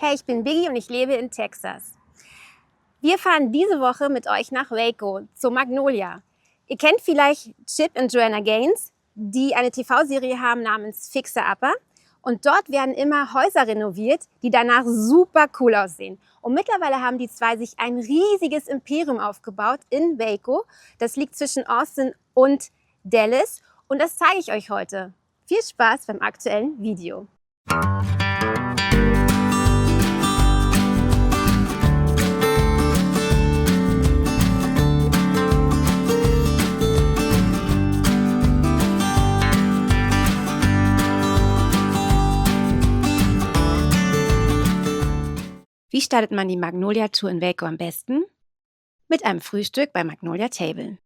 Hey, ich bin Biggie und ich lebe in Texas. Wir fahren diese Woche mit euch nach Waco, zur Magnolia. Ihr kennt vielleicht Chip und Joanna Gaines, die eine TV-Serie haben namens Fixer Upper. Und dort werden immer Häuser renoviert, die danach super cool aussehen. Und mittlerweile haben die zwei sich ein riesiges Imperium aufgebaut in Waco. Das liegt zwischen Austin und Dallas. Und das zeige ich euch heute. Viel Spaß beim aktuellen Video. Wie startet man die Magnolia Tour in Waco am besten? Mit einem Frühstück bei Magnolia Table.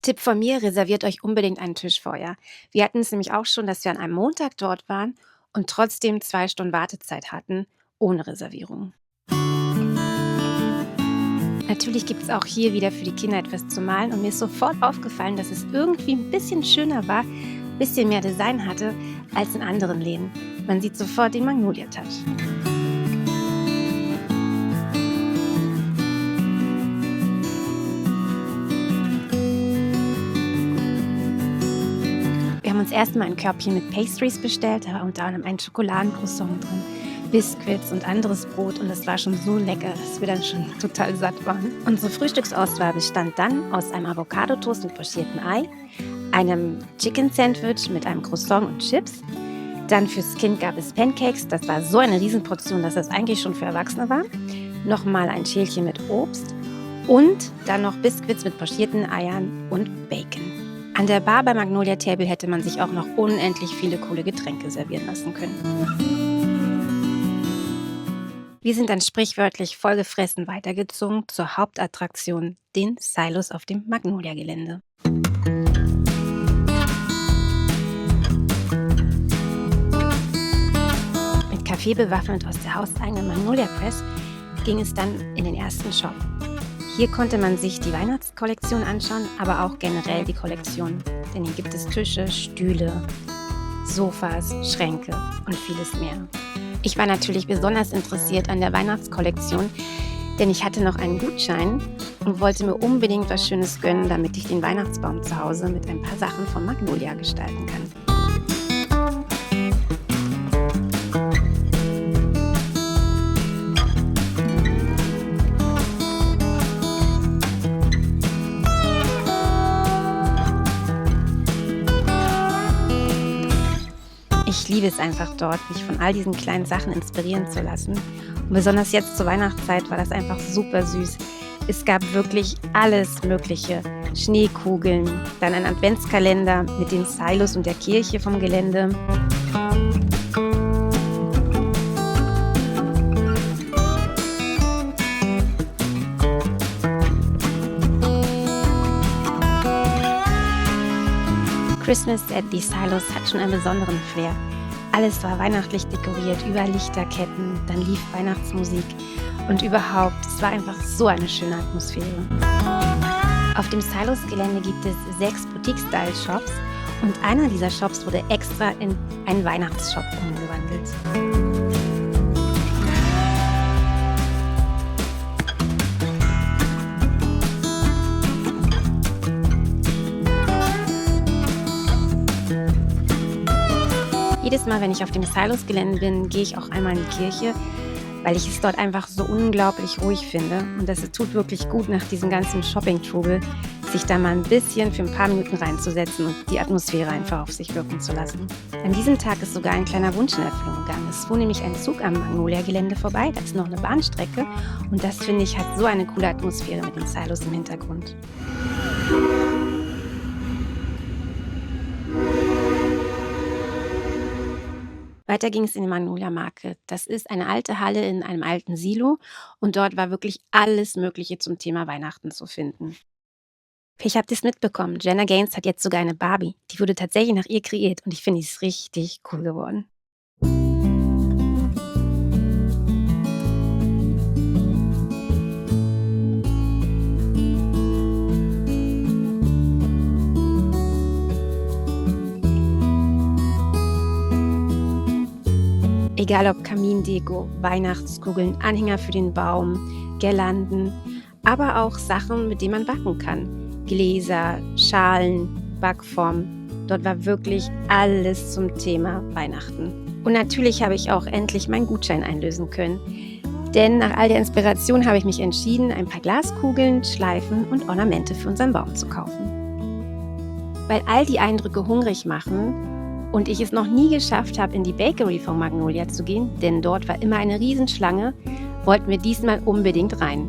Tipp von mir, reserviert euch unbedingt einen Tisch vorher. Wir hatten es nämlich auch schon, dass wir an einem Montag dort waren und trotzdem 2 Stunden Wartezeit hatten, ohne Reservierung. Natürlich gibt es auch hier wieder für die Kinder etwas zu malen und mir ist sofort aufgefallen, dass es irgendwie ein bisschen schöner war, ein bisschen mehr Design hatte als in anderen Läden. Man sieht sofort den Magnolia Touch. Wir haben uns erstmal ein Körbchen mit Pastries bestellt, da war unter anderem ein Schokoladencroissant drin, Biscuits und anderes Brot und das war schon so lecker, dass wir dann schon total satt waren. Unsere Frühstücksauswahl bestand dann aus einem Avocado-Toast mit pochiertem Ei, einem Chicken-Sandwich mit einem Croissant und Chips. Dann fürs Kind gab es Pancakes, das war so eine Riesenportion, dass das eigentlich schon für Erwachsene war. Nochmal ein Schälchen mit Obst und dann noch Biscuits mit pochierten Eiern und Bacon. An der Bar bei Magnolia Table hätte man sich auch noch unendlich viele coole Getränke servieren lassen können. Wir sind dann sprichwörtlich vollgefressen weitergezogen zur Hauptattraktion, den Silos auf dem Magnolia-Gelände. Mit Kaffee bewaffnet aus der hauseigenen Magnolia Press ging es dann in den ersten Shop. Hier konnte man sich die Weihnachtskollektion anschauen, aber auch generell die Kollektion. Denn hier gibt es Tische, Stühle, Sofas, Schränke und vieles mehr. Ich war natürlich besonders interessiert an der Weihnachtskollektion, denn ich hatte noch einen Gutschein und wollte mir unbedingt was Schönes gönnen, damit ich den Weihnachtsbaum zu Hause mit ein paar Sachen von Magnolia gestalten kann. Ich liebe es einfach dort, mich von all diesen kleinen Sachen inspirieren zu lassen. Und besonders jetzt zur Weihnachtszeit war das einfach super süß. Es gab wirklich alles Mögliche. Schneekugeln, dann ein Adventskalender mit den Silos und der Kirche vom Gelände. Christmas at the Silos hat schon einen besonderen Flair. Alles war weihnachtlich dekoriert, über Lichterketten, dann lief Weihnachtsmusik und überhaupt, es war einfach so eine schöne Atmosphäre. Auf dem Silos-Gelände gibt es 6 Boutique-Style-Shops und einer dieser Shops wurde extra in einen Weihnachtsshop umgewandelt. Jedes Mal, wenn ich auf dem Silos-Gelände bin, gehe ich auch einmal in die Kirche, weil ich es dort einfach so unglaublich ruhig finde. Und das tut wirklich gut, nach diesem ganzen Shopping-Trubel, sich da mal ein bisschen für ein paar Minuten reinzusetzen und die Atmosphäre einfach auf sich wirken zu lassen. An diesem Tag ist sogar ein kleiner Wunsch in Erfüllung gegangen. Es fuhr nämlich ein Zug am Magnolia-Gelände vorbei, da ist noch eine Bahnstrecke und das, finde ich, hat so eine coole Atmosphäre mit den Silos im Hintergrund. Weiter ging es in den Magnolia Market. Das ist eine alte Halle in einem alten Silo und dort war wirklich alles Mögliche zum Thema Weihnachten zu finden. Vielleicht habt ihr es mitbekommen, Joanna Gaines hat jetzt sogar eine Barbie. Die wurde tatsächlich nach ihr kreiert und ich finde, die ist richtig cool geworden. Egal ob Kamindeko, Weihnachtskugeln, Anhänger für den Baum, Girlanden, aber auch Sachen, mit denen man backen kann. Gläser, Schalen, Backformen. Dort war wirklich alles zum Thema Weihnachten. Und natürlich habe ich auch endlich meinen Gutschein einlösen können. Denn nach all der Inspiration habe ich mich entschieden, ein paar Glaskugeln, Schleifen und Ornamente für unseren Baum zu kaufen. Weil all die Eindrücke hungrig machen und ich es noch nie geschafft habe, in die Bakery von Magnolia zu gehen, denn dort war immer eine Riesenschlange, wollten wir diesmal unbedingt rein.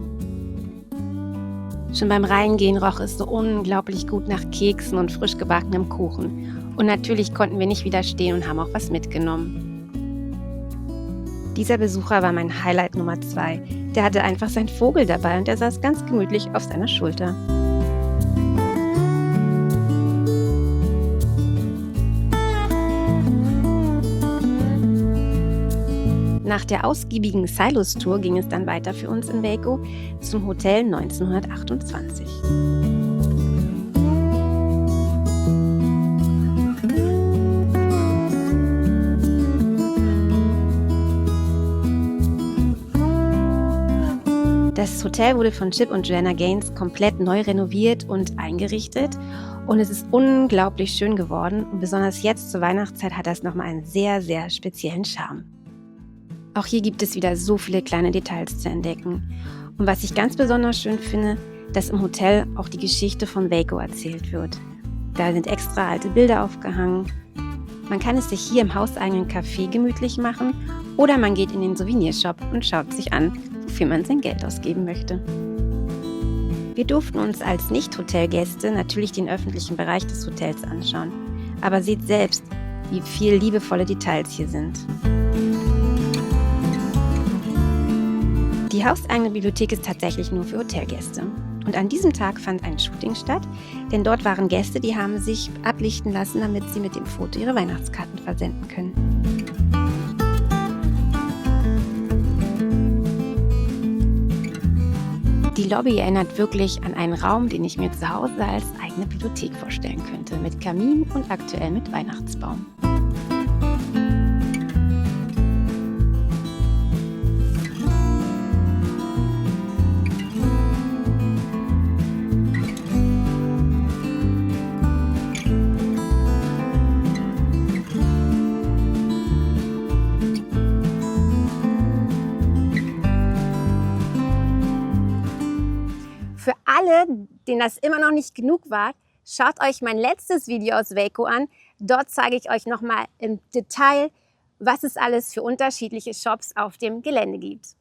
Schon beim Reingehen roch es so unglaublich gut nach Keksen und frisch gebackenem Kuchen. Und natürlich konnten wir nicht widerstehen und haben auch was mitgenommen. Dieser Besucher war mein Highlight Nummer 2. Der hatte einfach seinen Vogel dabei und er saß ganz gemütlich auf seiner Schulter. Nach der ausgiebigen Silos-Tour ging es dann weiter für uns in Waco zum Hotel 1928. Das Hotel wurde von Chip und Joanna Gaines komplett neu renoviert und eingerichtet und es ist unglaublich schön geworden und besonders jetzt zur Weihnachtszeit hat das nochmal einen sehr, sehr speziellen Charme. Auch hier gibt es wieder so viele kleine Details zu entdecken und was ich ganz besonders schön finde, dass im Hotel auch die Geschichte von Waco erzählt wird. Da sind extra alte Bilder aufgehangen. Man kann es sich hier im hauseigenen Café gemütlich machen oder man geht in den Souvenirshop und schaut sich an, wofür man sein Geld ausgeben möchte. Wir durften uns als Nicht-Hotelgäste natürlich den öffentlichen Bereich des Hotels anschauen. Aber seht selbst, wie viele liebevolle Details hier sind. Die hauseigene Bibliothek ist tatsächlich nur für Hotelgäste. Und an diesem Tag fand ein Shooting statt, denn dort waren Gäste, die haben sich ablichten lassen, damit sie mit dem Foto ihre Weihnachtskarten versenden können. Die Lobby erinnert wirklich an einen Raum, den ich mir zu Hause als eigene Bibliothek vorstellen könnte, mit Kamin und aktuell mit Weihnachtsbaum. Für alle, denen das immer noch nicht genug war, schaut euch mein letztes Video aus Waco an. Dort zeige ich euch nochmal im Detail, was es alles für unterschiedliche Shops auf dem Gelände gibt.